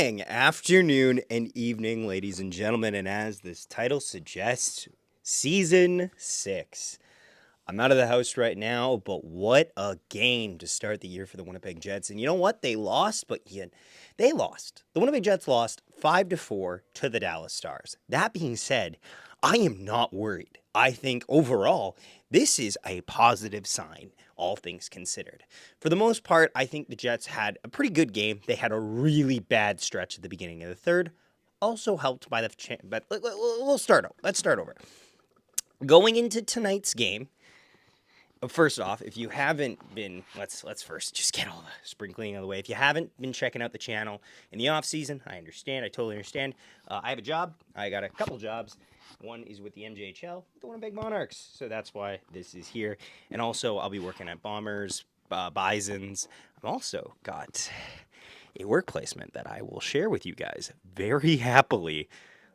morning, afternoon, and evening, ladies and gentlemen. And as this title suggests, Season 6. I'm out of the house right now, but what a game to start the year for the Winnipeg Jets. And you know what? They lost, but they lost. The Winnipeg Jets lost 5-4 to the Dallas Stars. That being said, I am not worried. I think overall, this is a positive sign, all things considered. For the most part, I think the Jets had a pretty good game. They had a really bad stretch at the beginning of the third, also helped by the... But we'll start over. Let's start over. Going into tonight's game, first off, if you haven't been, let's first just get all the sprinkling out of the way. If you haven't been checking out the channel in the off season, I understand. I totally understand. I have a job. I got a couple jobs. One is with the MJHL, the Winnipeg Monarchs. So that's why this is here. And also, I'll be working at Bombers, Bisons. I've also got a work placement that I will share with you guys very happily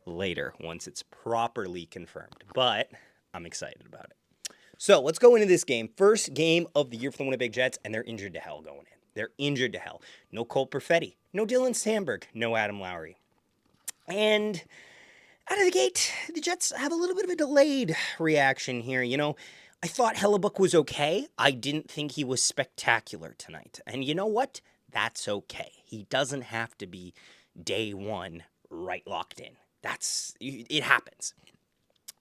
later once it's properly confirmed. But I'm excited about it. So let's go into this game. First game of the year for the Winnipeg Jets, and they're injured to hell going in. They're injured to hell. No Cole Perfetti, no Dylan Sandberg, no Adam Lowry. And out of the gate, the Jets have a little bit of a delayed reaction here. You know, I thought Hellebuck was okay. I didn't think he was spectacular tonight. And you know what? That's okay. He doesn't have to be day one right locked in. It happens.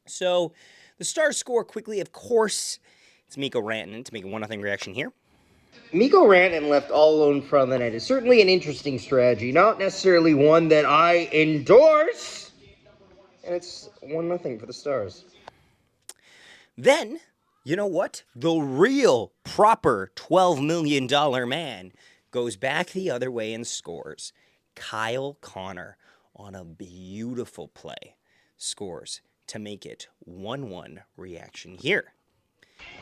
So the Stars score quickly. Of course, it's Mikko Rantanen to make a 1-0 reaction here. Mikko Rantanen left all alone in front of the net is certainly an interesting strategy. Not necessarily one that I endorse. And it's 1-0 for the Stars. Then, you know what? The real, proper $12 million man goes back the other way and scores. Kyle Connor on a beautiful play scores to make it 1-1 reaction here.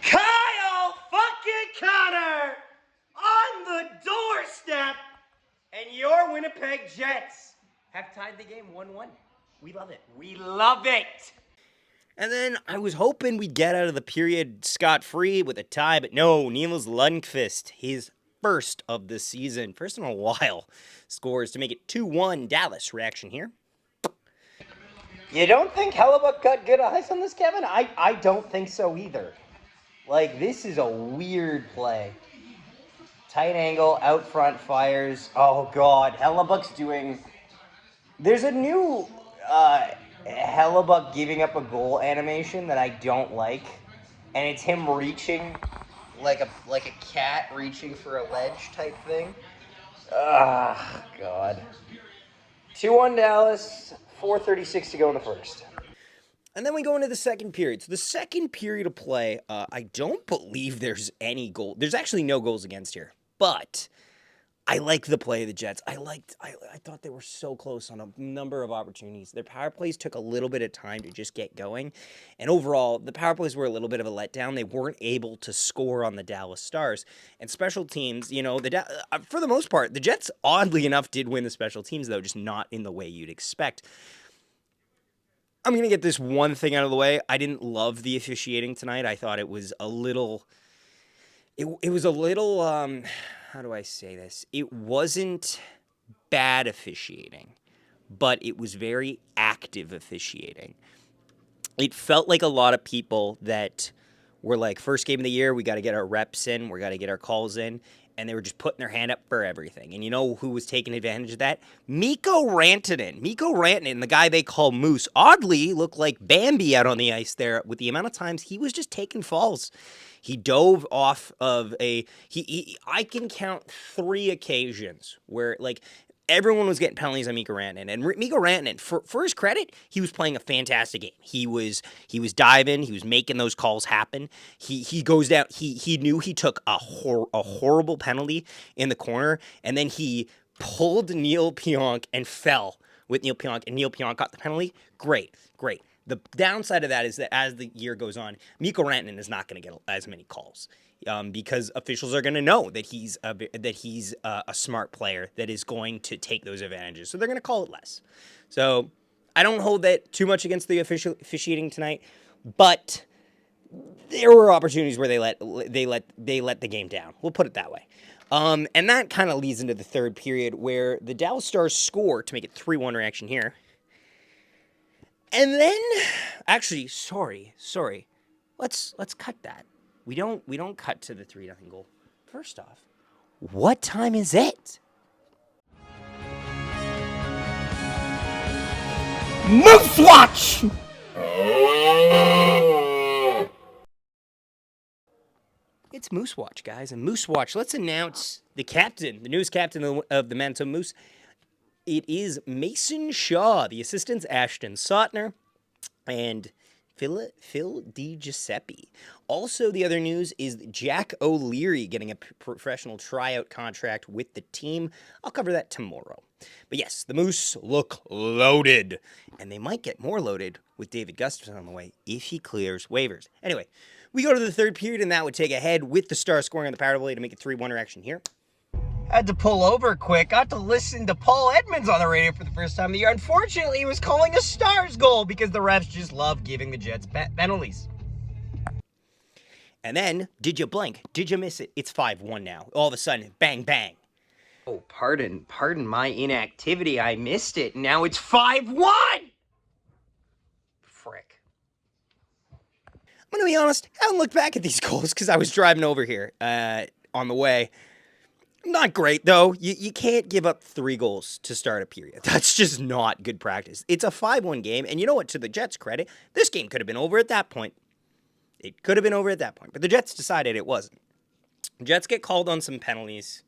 Kyle fucking Connor on the doorstep, and your Winnipeg Jets have tied the game 1-1. We love it. We love it. And then I was hoping we'd get out of the period scot-free with a tie, but no, Nils Lundqvist, his first of the season, first in a while, scores to make it 2-1 Dallas reaction here. You don't think Hellebuck got good eyes on this, Kevin? I don't think so either. Like, this is a weird play. Tight angle, out front, fires. Oh, God. Hellebuck's doing... There's a new Hellebuck giving up a goal animation that I don't like. And it's him reaching like a cat reaching for a ledge type thing. Ah, God. 2-1 Dallas. 4:36 to go in the first. And then we go into the second period. So the second period of play, I don't believe there's any goal. There's actually no goals against here. But I like the play of the Jets. I thought they were so close on a number of opportunities. Their power plays took a little bit of time to just get going. And overall, the power plays were a little bit of a letdown. They weren't able to score on the Dallas Stars. And special teams, you know, for the most part, the Jets, oddly enough, did win the special teams, though, just not in the way you'd expect. I'm going to get this one thing out of the way. I didn't love the officiating tonight. I thought it was a little... It was a little... how do I say this? It wasn't bad officiating, but it was very active officiating. It felt like a lot of people that were like, first game of the year, we got to get our reps in, we got to get our calls in, and they were just putting their hand up for everything. And you know who was taking advantage of that? Mikko Rantanen. Mikko Rantanen, the guy they call Moose, oddly looked like Bambi out on the ice there with the amount of times he was just taking falls. He dove off of I can count 3 occasions where, like, everyone was getting penalties on Mikko Rantanen. And Mikko Rantanen, for his credit, he was playing a fantastic game. He was diving. He was making those calls happen. He goes down. He knew he took a horrible penalty in the corner, and then he pulled Neil Pionk and fell with Neil Pionk, and Neil Pionk got the penalty. Great. The downside of that is that as the year goes on, Mikko Rantanen is not going to get as many calls because officials are going to know that he's a smart player that is going to take those advantages. So they're going to call it less. So I don't hold that too much against the officiating tonight, but there were opportunities where they let the game down. We'll put it that way. And that kind of leads into the third period where the Dallas Stars score to make it 3-1 reaction here. And then, actually, sorry. Let's cut that. We don't cut to the 3-0 goal. First off, what time is it? Moose Watch! It's Moose Watch, guys. And Moose Watch, let's announce the captain, the newest captain of the Manitoba Moose. It is Mason Shaw. The assistant's Ashton Sautner and Phil DiGiuseppe. Also, the other news is Jack O'Leary getting a professional tryout contract with the team. I'll cover that tomorrow. But yes, the Moose look loaded. And they might get more loaded with David Gustafson on the way if he clears waivers. Anyway, we go to the third period, and that would take a head with the Stars scoring on the power play to make it 3-1 reaction here. Had to pull over quick. Got to listen to Paul Edmonds on the radio for the first time of the year. Unfortunately, he was calling a Stars goal because the refs just love giving the Jets penalties. And then, did you blink? Did you miss it? It's 5-1 now. All of a sudden, bang, bang. Oh, pardon my inactivity. I missed it. Now it's 5-1! Frick. I'm going to be honest, I haven't looked back at these goals because I was driving over here on the way. Not great, though. You can't give up 3 goals to start a period. That's just not good practice. It's a 5-1 game, and you know what? To the Jets' credit, this game could have been over at that point. It could have been over at that point, but the Jets decided it wasn't. Jets get called on some penalties.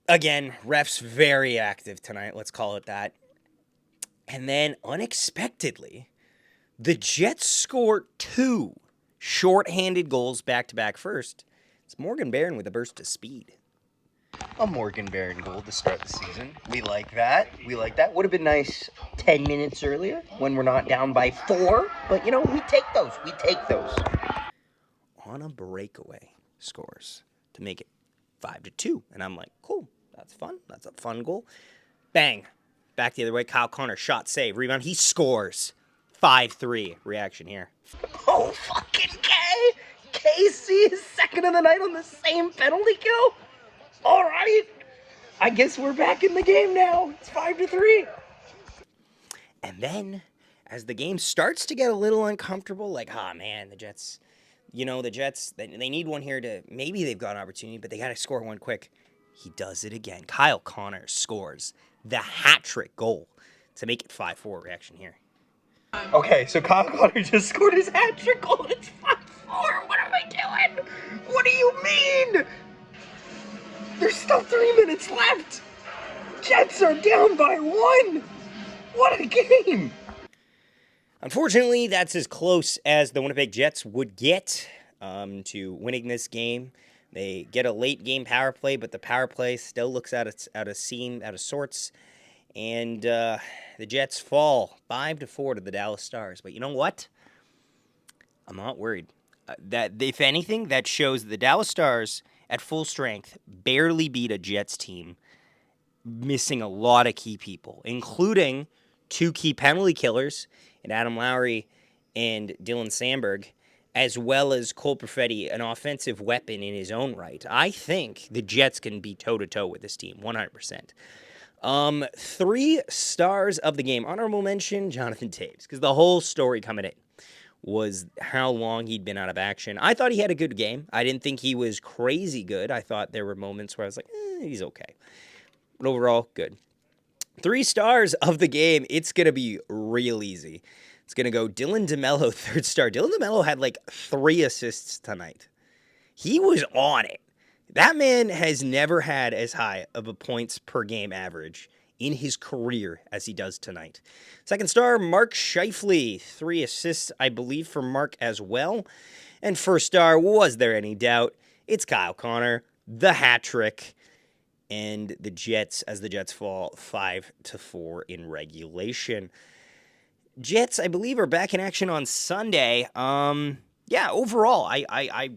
Again, refs very active tonight, let's call it that. And then, unexpectedly, the Jets score 2 shorthanded goals back-to-back first. It's Morgan Barron with a burst of speed. A Morgan Barron goal to start the season. We like that. Would have been nice 10 minutes earlier when we're not down by 4. But, you know, we take those. On a breakaway scores to make it 5-2. And I'm like, cool. That's fun. That's a fun goal. Bang. Back the other way. Kyle Connor, shot, save, rebound. He scores. 5-3 reaction here. Oh, fucking K! KC is second of the night on the same penalty kill? All right. I guess we're back in the game now. It's 5-3. And then, as the game starts to get a little uncomfortable, like, man, the Jets, they need one here to, maybe they've got an opportunity, but they got to score one quick. He does it again. Kyle Connor scores the hat-trick goal to make it 5-4 reaction here. Okay, so Kyle Connor just scored his hat-trick goal. It's 5-4. What am I doing? What do you mean? There's still 3 minutes left. Jets are down by 1. What a game. Unfortunately, that's as close as the Winnipeg Jets would get to winning this game. They get a late game power play, but the power play still looks out of sorts. And the Jets fall 5-4 to the Dallas Stars. But you know what? I'm not worried. That if anything, that shows the Dallas Stars at full strength barely beat a Jets team, missing a lot of key people, including 2 key penalty killers in Adam Lowry and Dylan Sandberg, as well as Cole Perfetti, an offensive weapon in his own right. I think the Jets can be toe-to-toe with this team, 100%. 3 stars of the game. Honorable mention, Jonathan Toews, because the whole story coming in was how long he'd been out of action. I thought he had a good game. I didn't think he was crazy good. I thought there were moments where I was like, he's okay. But overall, good. 3 stars of the game. It's going to be real easy. It's going to go Dylan DeMello, 3rd star. Dylan DeMello had like 3 assists tonight. He was on it. That man has never had as high of a points per game average in his career as he does tonight. 2nd star, Mark Scheifele. 3 assists, I believe, for Mark as well. And 1st star, was there any doubt? It's Kyle Connor, the hat trick. And the Jets, as the Jets fall 5-4 in regulation. Jets, I believe, are back in action on Sunday. Overall, I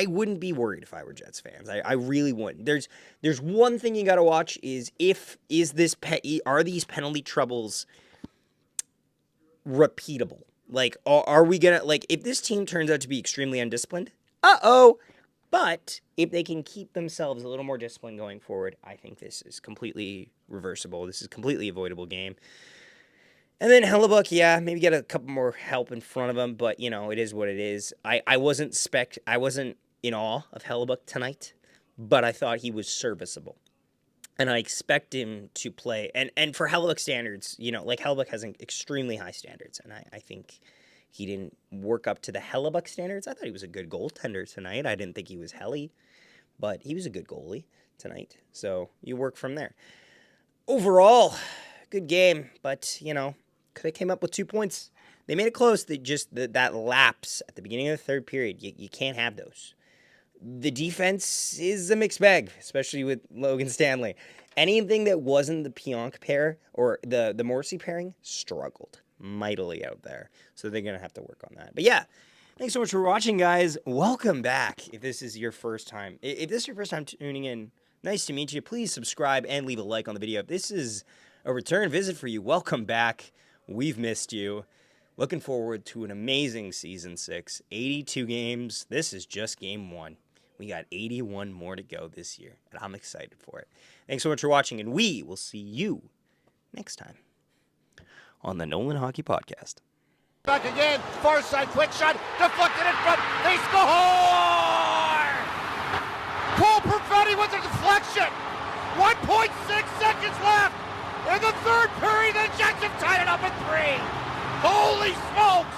wouldn't be worried if I were Jets fans. I really wouldn't. There's one thing you got to watch is are these penalty troubles repeatable? Like, are we gonna, like, if this team turns out to be extremely undisciplined? But if they can keep themselves a little more disciplined going forward, I think this is completely reversible. This is a completely avoidable game. And then Hellebuck, yeah, maybe get a couple more help in front of him, but it is what it is. I wasn't in awe of Hellebuck tonight, but I thought he was serviceable. And I expect him to play, and for Hellebuck standards, Hellebuck has extremely high standards, and I think he didn't work up to the Hellebuck standards. I thought he was a good goaltender tonight. I didn't think he was helly, but he was a good goalie tonight. So you work from there. Overall, good game, but, could have came up with 2 points. They made it close. That lapse at the beginning of the third period, you can't have those. The defense is a mixed bag, especially with Logan Stanley. Anything that wasn't the Pionk pair or the Morrissey pairing struggled mightily out there. So they're going to have to work on that. But yeah, thanks so much for watching, guys. Welcome back. If this is your first time tuning in, nice to meet you. Please subscribe and leave a like on the video. If this is a return visit for you, welcome back. We've missed you. Looking forward to an amazing Season 6. 82 games. This is just Game 1. We got 81 more to go this year, and I'm excited for it. Thanks so much for watching, and we will see you next time on the Nolan Hockey Podcast. Back again, far side, quick shot, deflected in front, they score! Cole Perfetti with a deflection! 1.6 seconds left! In the third period, the Jets have tied it up at 3! Holy smokes!